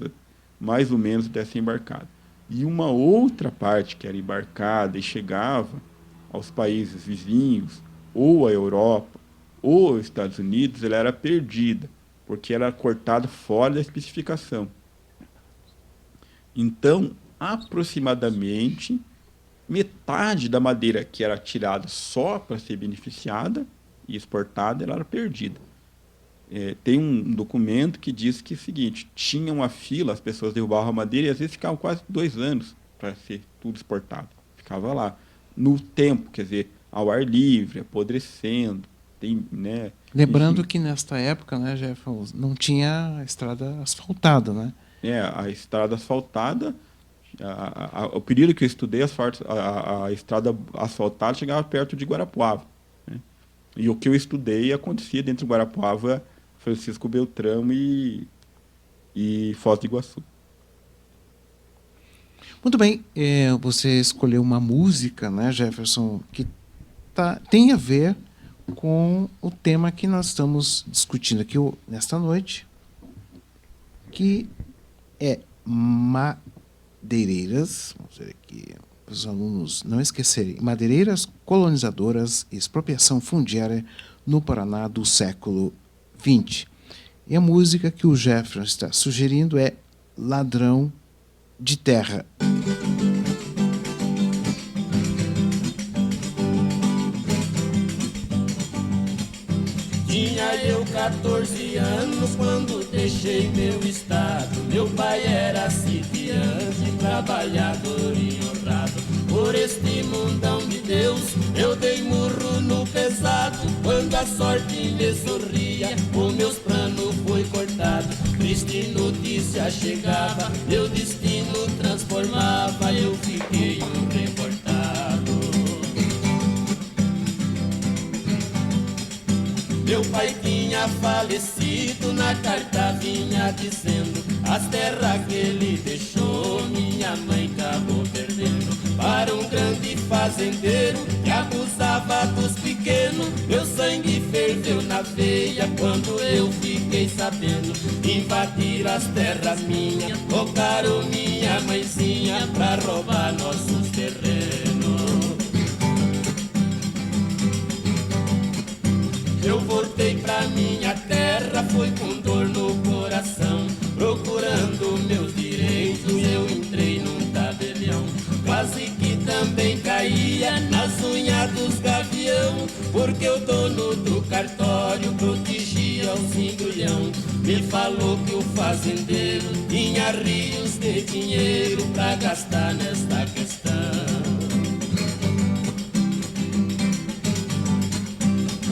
mais ou menos, até ser embarcada. E uma outra parte que era embarcada e chegava aos países vizinhos, ou à Europa, ou aos Estados Unidos, ela era perdida, porque ela era cortada fora da especificação. Então, aproximadamente, metade da madeira que era tirada só para ser beneficiada e exportada, ela era perdida. Tem um documento que diz que é o seguinte: tinha uma fila, as pessoas derrubavam a madeira e às vezes ficavam quase 2 anos para ser tudo exportado. Ficava lá, no tempo, quer dizer, ao ar livre, apodrecendo. Né, lembrando enfim, que nesta época, né, Jefferson, não tinha a estrada asfaltada, né? A estrada asfaltada, o período que eu estudei, a estrada asfaltada chegava perto de Guarapuava, né? E o que eu estudei acontecia dentro de Guarapuava, Francisco Beltrão e Foz do Iguaçu. Muito bem, você escolheu uma música, né, Jefferson, que tem a ver com o tema que nós estamos discutindo aqui nesta noite, que é madeireiras, vamos ver aqui, para os alunos não esquecerem, madeireiras colonizadoras e expropriação fundiária no Paraná do século XX. E a música que o Jefferson está sugerindo é Ladrão de Terra. Tinha eu 14 anos quando deixei meu estado. Meu pai era sitiante, trabalhador e honrado. Por este mundão de Deus eu dei murro no pesado. Quando a sorte me sorria, o meus planos foi cortado. Triste notícia chegava, meu destino transformava. Eu fiquei um revoltado. Meu pai tinha falecido, na carta vinha dizendo: as terras que ele deixou, minha mãe acabou perdendo para um grande fazendeiro que abusava dos pequenos. Meu sangue ferveu na veia quando eu fiquei sabendo. Invadiram as terras minhas, tocaram minha mãezinha pra roubar nossos terrenos. Eu voltei pra minha terra, foi com dor no coração, procurando meus direitos, eu entrei num tabelião. Quase que também caía nas unhas dos gavião, porque o dono do cartório protegia os embrulhão. Me falou que o fazendeiro tinha rios de dinheiro pra gastar nesta questão.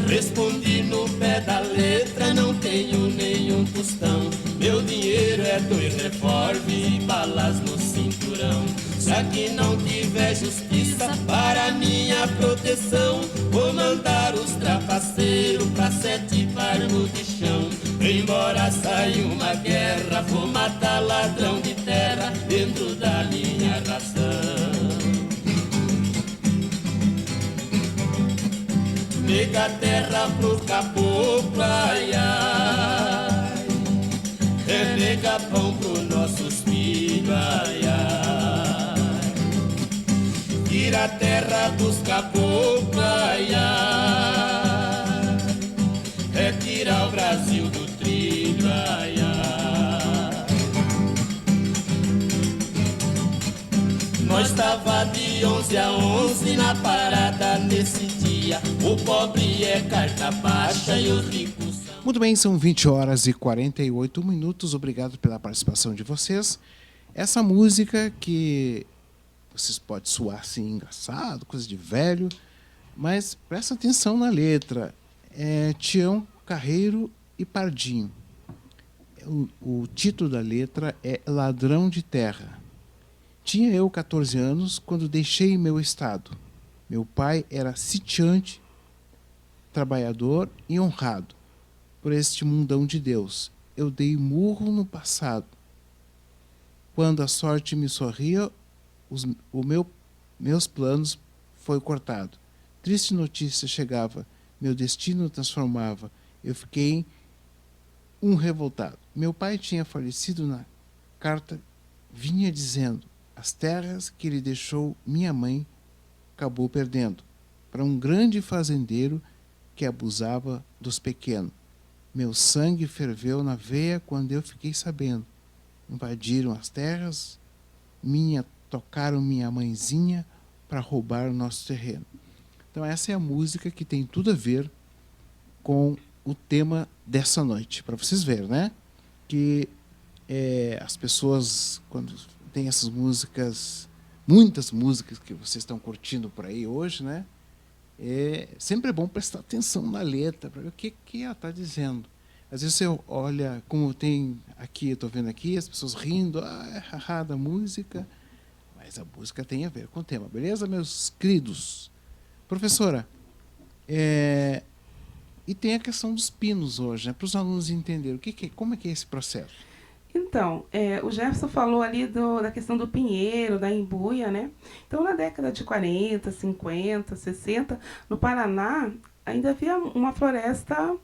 Respondi no pé da letra, não tenho nenhum tostão. Meu dinheiro é 2 revólver e balas no cinturão. Se aqui não tiver justiça para minha proteção, vou mandar os trapaceiros pra 7 palmos de chão. Embora saia uma guerra, vou matar ladrão de terra dentro da minha ração. Nega terra pro caboclo, ai, ai. É nega pão pro nossos filhos, ai, ai. Tira a terra dos caboclos, ai, ai. É tirar o Brasil do trilho, ai, ai. Nós tava de 11 a 11 na parada nesse dia. O pobre é carta baixa e os ricos são... Muito bem, são 20 horas e 48 minutos. Obrigado pela participação de vocês. Essa música que vocês podem soar assim, engraçado, coisa de velho, mas presta atenção na letra. É Tião Carreiro e Pardinho. O título da letra é Ladrão de Terra. Tinha eu 14 anos quando deixei meu estado. Meu pai era sitiante, trabalhador e honrado por este mundão de Deus. Eu dei murro no passado. Quando a sorte me sorria, meus planos foi cortado. Triste notícia chegava, meu destino transformava. Eu fiquei um revoltado. Meu pai tinha falecido, na carta vinha dizendo: as terras que ele deixou minha mãe acabou perdendo para um grande fazendeiro que abusava dos pequenos. Meu sangue ferveu na veia quando eu fiquei sabendo. Invadiram as terras, tocaram minha mãezinha para roubar o nosso terreno. Então essa é a música que tem tudo a ver com o tema dessa noite. Para vocês verem, né? Que as pessoas, quando tem essas músicas, muitas músicas que vocês estão curtindo por aí hoje, né? Sempre é bom prestar atenção na letra, para ver o que ela está dizendo. Às vezes você olha, como tem aqui, eu estou vendo aqui, as pessoas rindo, da música, mas a música tem a ver com o tema, beleza, meus queridos? Professora, e tem a questão dos pinos hoje, né, para os alunos entenderem como é que é esse processo. Então, o Jefferson falou ali da questão do pinheiro, da embuia, né? Então, na década de 40, 50, 60, no Paraná, ainda havia uma floresta,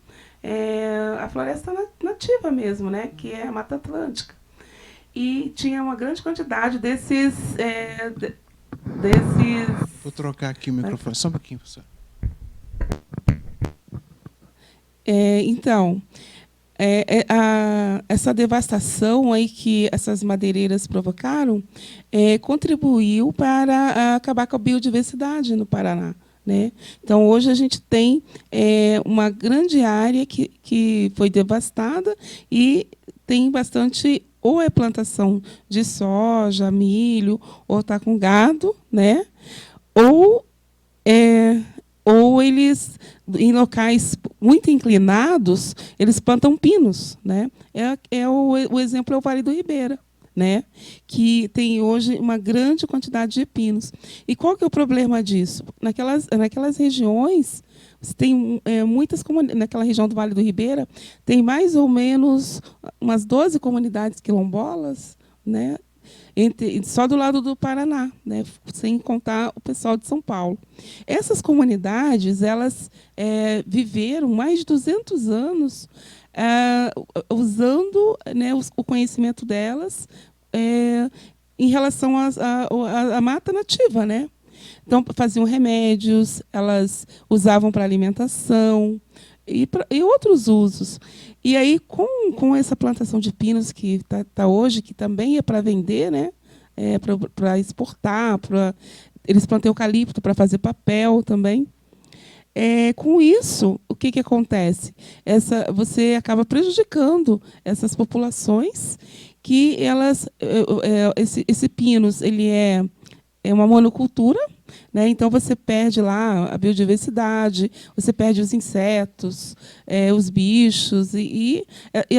a floresta nativa mesmo, né? Que é a Mata Atlântica. E tinha uma grande quantidade desses... Vou trocar aqui o microfone, só um pouquinho, professor. Então... essa devastação aí que essas madeireiras provocaram contribuiu para acabar com a biodiversidade no Paraná, né? Então, hoje a gente tem uma grande área que foi devastada e tem bastante, ou é plantação de soja, milho, ou está com gado, né? Ou eles, em locais muito inclinados, eles plantam pinos, né? O exemplo é o Vale do Ribeira, né? Que tem hoje uma grande quantidade de pinos. E qual que é o problema disso? Naquelas regiões, tem muitas comunidades, naquela região do Vale do Ribeira, tem mais ou menos umas 12 comunidades quilombolas, né? Só do lado do Paraná, né? Sem contar o pessoal de São Paulo. Essas comunidades, elas viveram mais de 200 anos usando, né, o conhecimento delas em relação à mata nativa, né? Então, faziam remédios, elas usavam para alimentação e outros usos. E aí, com essa plantação de pinos que está hoje, que também é para vender, né? Para exportar, eles plantam eucalipto para fazer papel também. Com isso, o que acontece? Você acaba prejudicando essas populações que elas, esse pinus, ele é uma monocultura, né? Então você perde lá a biodiversidade, você perde os insetos, os bichos e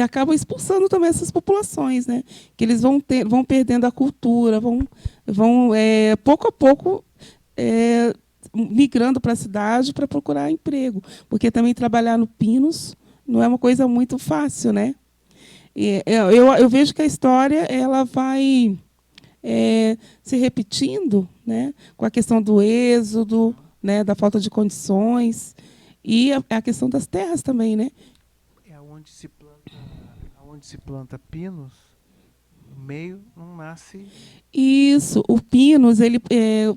acaba expulsando também essas populações, né? Que eles vão perdendo a cultura, vão pouco a pouco migrando para a cidade para procurar emprego, porque também trabalhar no Pinos não é uma coisa muito fácil, né? Eu vejo que a história ela vai se repetindo, né, com a questão do êxodo, né, da falta de condições e a questão das terras também, né? Onde se planta pinos, no meio não nasce. Isso, o pinus, ele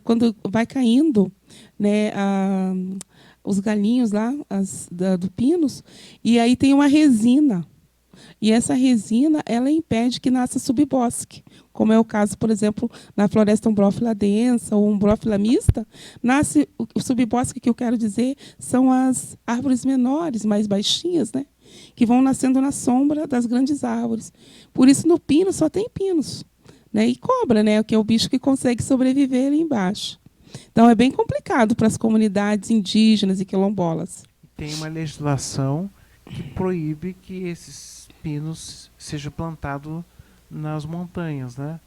quando vai caindo, né, os galinhos lá do pinus, e aí tem uma resina. E essa resina, ela impede que nasça subbosque, como é o caso, por exemplo, na floresta umbrófila densa ou umbrófila mista, nasce o subbosque, que eu quero dizer, são as árvores menores, mais baixinhas, né, que vão nascendo na sombra das grandes árvores. Por isso, no pino só tem pinos, né, e cobra, né, que é o bicho que consegue sobreviver ali embaixo. Então, é bem complicado para as comunidades indígenas e quilombolas. Tem uma legislação que proíbe que esses pinos sejam plantados nas montanhas, né?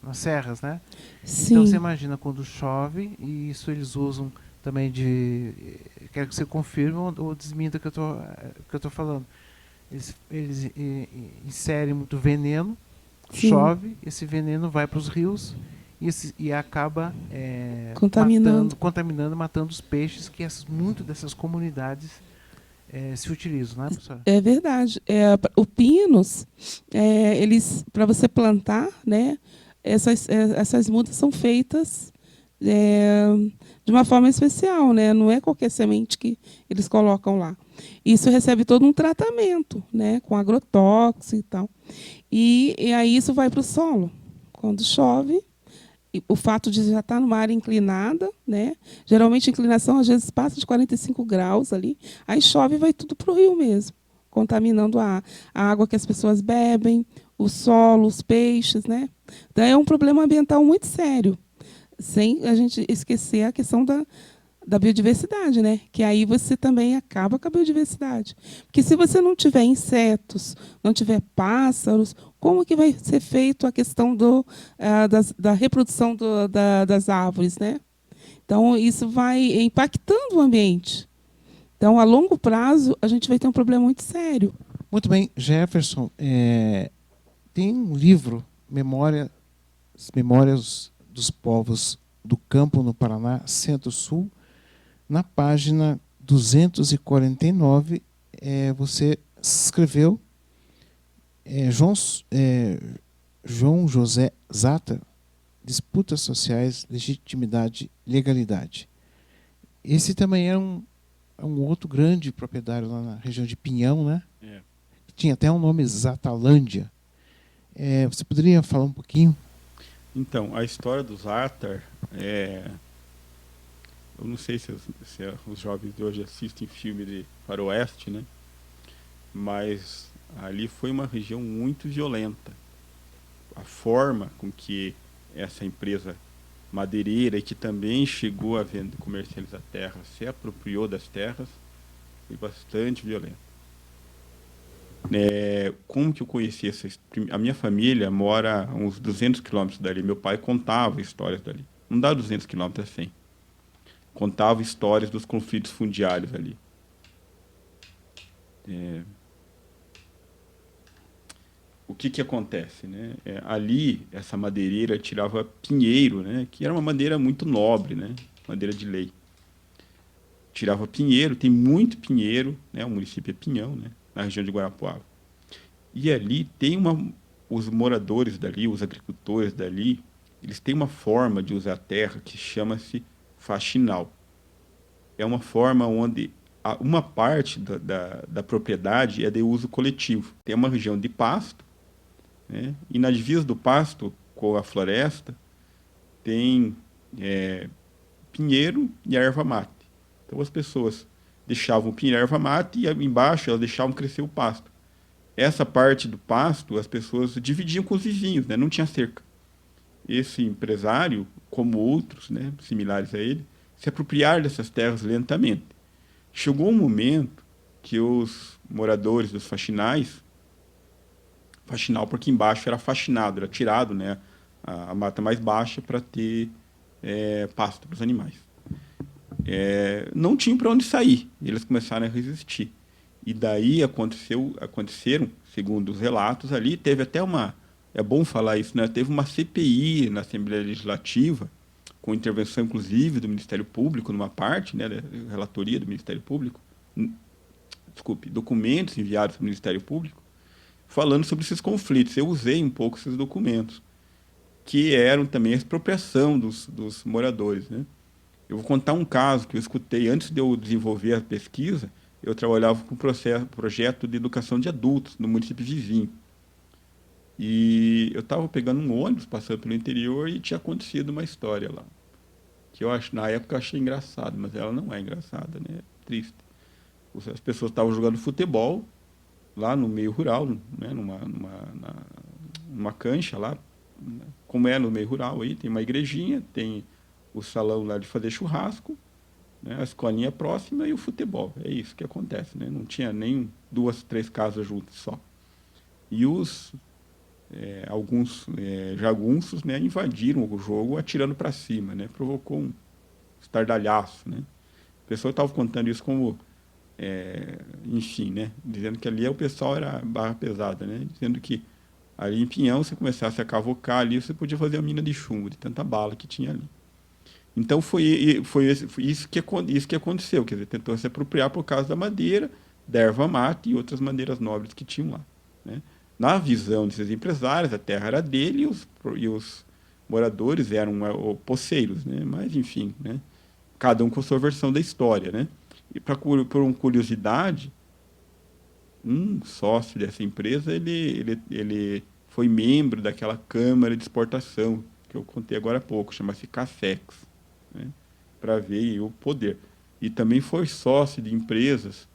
Nas serras, né? Sim. Então você imagina quando chove, e isso eles usam também quero que você confirme ou desminta que eu tô falando. Eles inserem muito veneno, Sim. chove, esse veneno vai para os rios e acaba contaminando, matando os peixes que muito dessas comunidades se utilizam, né, professora? É verdade. O pinus, eles, para você plantar, né, essas mudas são feitas de uma forma especial, né? Não é qualquer semente que eles colocam lá. Isso recebe todo um tratamento, né, com agrotóxico e tal. E aí isso vai para o solo. Quando chove, o fato de já estar numa área inclinada, né? Geralmente a inclinação às vezes passa de 45 graus ali, aí chove e vai tudo para o rio mesmo, contaminando a água que as pessoas bebem, o solo, os peixes, né? Então é um problema ambiental muito sério, sem a gente esquecer a questão da biodiversidade, né? Que aí você também acaba com a biodiversidade. Porque se você não tiver insetos, não tiver pássaros, como que vai ser feito a questão da reprodução das árvores, né? Então, isso vai impactando o ambiente. Então, a longo prazo, a gente vai ter um problema muito sério. Muito bem, Jefferson, tem um livro, Memórias dos Povos do Campo no Paraná, Centro-Sul. Na página 249, você escreveu João José Zata, Disputas Sociais, Legitimidade, Legalidade. Esse também era um outro grande proprietário lá na região de Pinhão, né? Tinha até um nome, Zatalândia. Você poderia falar um pouquinho? Então, a história do Zatar eu não sei se os jovens de hoje assistem filme de faroeste, né? Mas ali foi uma região muito violenta. A forma com que essa empresa madeireira, e que também chegou a comercializar terras, se apropriou das terras, foi bastante violenta. Como que eu conheci a minha família mora a uns 200 quilômetros dali. Meu pai contava histórias dali. Não dá 200 quilômetros assim. Contava histórias dos conflitos fundiários ali. O que acontece, né? Ali, essa madeireira tirava pinheiro, né? Que era uma madeira muito nobre, né? Madeira de lei. Tirava pinheiro, tem muito pinheiro, né? O município é Pinhão, né? Na região de Guarapuava. E ali tem os moradores dali, os agricultores dali, eles têm uma forma de usar a terra que chama-se faxinal. É uma forma onde uma parte da propriedade é de uso coletivo. Tem uma região de pasto, né? E na divisa do pasto com a floresta tem pinheiro e erva mate. Então as pessoas deixavam o pinheiro e erva mate e embaixo elas deixavam crescer o pasto. Essa parte do pasto as pessoas dividiam com os vizinhos, né? Não tinha cerca. Esse empresário, como outros, né, similares a ele, se apropriaram dessas terras lentamente. Chegou um momento que os moradores dos faxinais, faxinal porque embaixo era faxinado, era tirado, né, a mata mais baixa para ter pasto para os animais. Não tinham para onde sair, eles começaram a resistir. E daí aconteceram, segundo os relatos ali, teve até é bom falar isso, né? Teve uma CPI na Assembleia Legislativa, com intervenção, inclusive, do Ministério Público, numa parte, né, da relatoria do Ministério Público, documentos enviados para o Ministério Público, falando sobre esses conflitos. Eu usei um pouco esses documentos, que eram também a expropriação dos moradores, né? Eu vou contar um caso que eu escutei antes de eu desenvolver a pesquisa. Eu trabalhava com um projeto de educação de adultos no município vizinho. E eu estava pegando um ônibus, passando pelo interior, e tinha acontecido uma história lá. Que na época eu achei engraçado, mas ela não é engraçada, né? É triste. As pessoas estavam jogando futebol lá no meio rural, né? numa cancha lá, como é no meio rural aí, tem uma igrejinha, tem o salão lá de fazer churrasco, né? A escolinha próxima e o futebol. É isso que acontece, né? Não tinha nem 2, 3 casas juntas só. E alguns jagunços, né, invadiram o jogo atirando para cima, né? Provocou um estardalhaço, né? A pessoa estava contando isso como, enfim, né? Dizendo que ali o pessoal era barra pesada, né? Dizendo que ali em Pinhão, se começasse a cavocar ali, você podia fazer a mina de chumbo, de tanta bala que tinha ali. Então foi isso que aconteceu, quer dizer, tentou se apropriar por causa da madeira, da erva mate e outras madeiras nobres que tinham lá, né? Na visão desses empresários, a terra era dele e os moradores eram poceiros, né? Mas, enfim, né? Cada um com a sua versão da história, né? E por uma curiosidade, um sócio dessa empresa, ele foi membro daquela Câmara de Exportação, que eu contei agora há pouco, chama-se CAFEX, né? Para ver o poder. E também foi sócio de empresas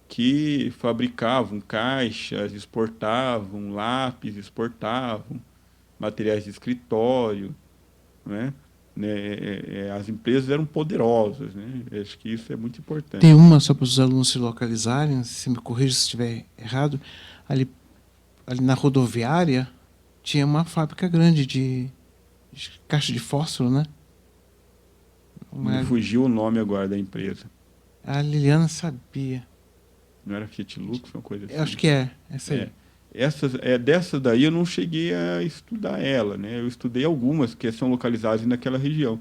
que fabricavam caixas, exportavam lápis, exportavam materiais de escritório, né? As empresas eram poderosas, né? Acho que isso é muito importante. Tem uma, só para os alunos se localizarem, se me corrija se estiver errado, ali na rodoviária tinha uma fábrica grande de caixa de fósforo, né? Me fugiu o nome agora da empresa. A Liliana sabia. Não era Fiat Lux, uma coisa assim? Eu acho que essa aí. Dessa daí eu não cheguei a estudar ela, né? Eu estudei algumas que são localizadas naquela região.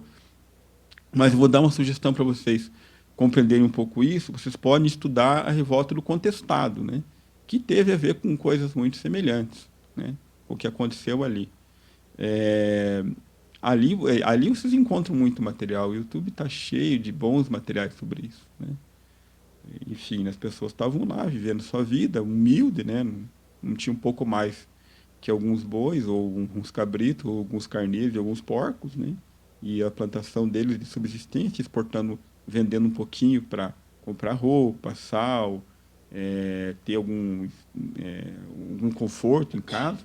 Mas eu vou dar uma sugestão para vocês compreenderem um pouco isso. Vocês podem estudar a revolta do Contestado, né? Que teve a ver com coisas muito semelhantes, né? O que aconteceu ali. Ali vocês encontram muito material. O YouTube está cheio de bons materiais sobre isso, né? Enfim, as pessoas estavam lá vivendo sua vida, humilde, né? Não tinha um pouco mais que alguns bois, ou alguns cabritos, ou alguns carneiros, alguns porcos, né? E a plantação deles de subsistência, exportando, vendendo um pouquinho para comprar roupa, sal, ter algum conforto em casa,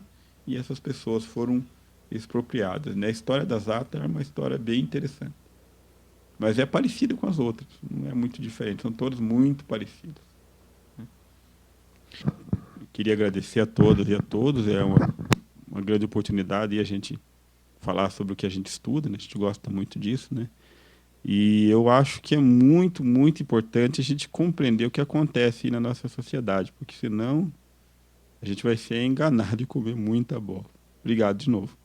e essas pessoas foram expropriadas, né? A história das Atas é uma história bem interessante. Mas é parecida com as outras, não é muito diferente, são todas muito parecidas. Eu queria agradecer a todas e a todos, é uma grande oportunidade a gente falar sobre o que a gente estuda, né? A gente gosta muito disso, né? E eu acho que é muito, muito importante a gente compreender o que acontece aí na nossa sociedade, porque senão a gente vai ser enganado e comer muita bola. Obrigado de novo.